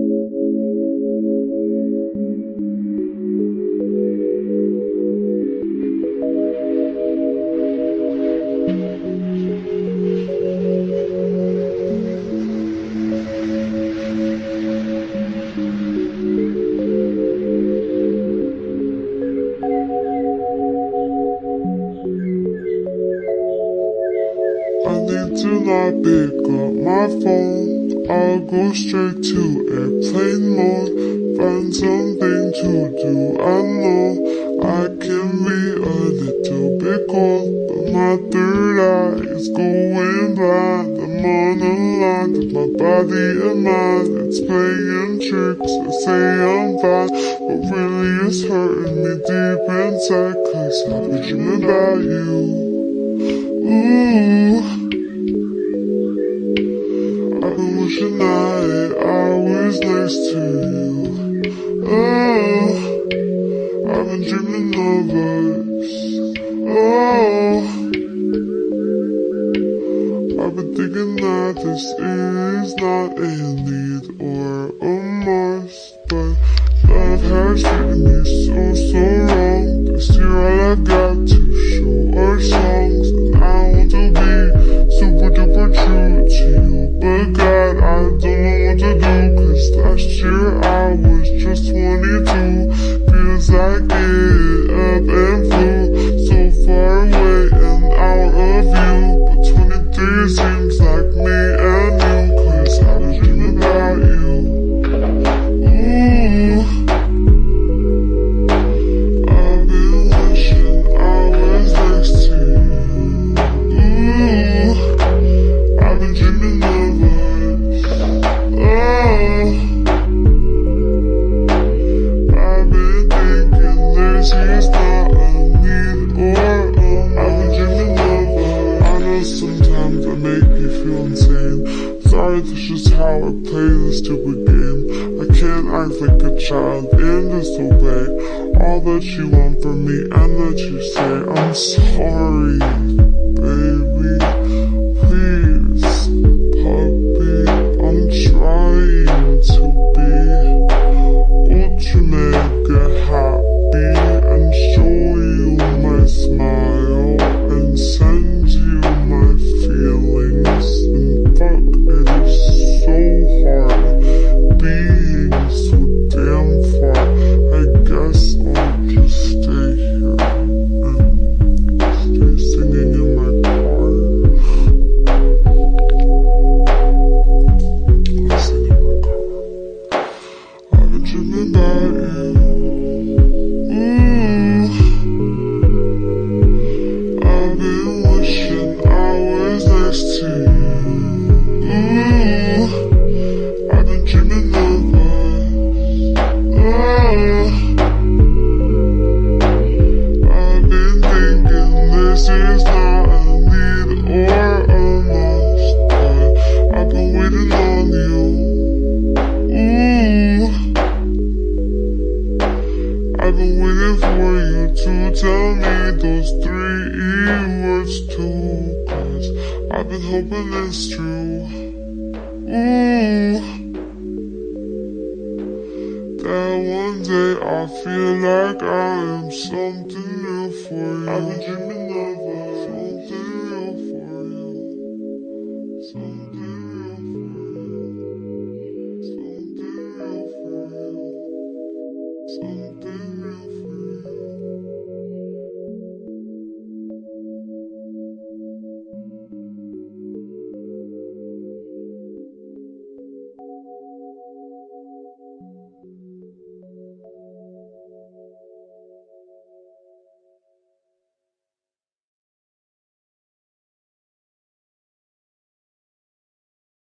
I need to not pick up my phone. I'll go straight to airplane mode. Find something to do. I know I can be a little bit cold, but my third eye is going blind. I'm on a line with my body and mind. It's playing tricks. I say I'm fine, but really it's hurting me deep inside, 'cause I've been dreaming about you. Ooh, I've been wishing I was next to you. Oh, I've been dreaming of us. Oh, I've been thinking that this is not a need or a must, but love has treated me so wrong. This year all I've got to show are songs, and I want to be super duper true to you. But God, I don't know what to do, 'cause last year I was just 22. Feels like it up and flew so far away and out of view. But 23 seems like me and you, 'cause I was dreaming about you. Ooh, I've been wishing I was next to you. Ooh, I've been dreaming of us. Oh, I've been thinking this is not a need or a must. I've been dreaming of us. I know sometimes I make you feel insane. Sorry, that's just how I play this stupid game. I can't act like a child and disobey all that you want from me and that you say. I'm sorry, baby. Please, puppy, I'm trying to be ultra mega happy and show you my smile and send you my feelings. And fuck, it is so hard being so damn far. I guess I'll just stay here and stay singing in my car. I'll sing in my car. I've been dreaming about you. Ooh, I've been wishing I was next to you. Ooh, I've been dreaming of us. Oh, I've been thinking this is not a need or a must, but I've been waiting on you. Ooh, I've been waiting for you to tell me those 3 words too, 'cause I've been hoping it's true. Ooh, that one day I feel like I am something new for you. I've been dreaming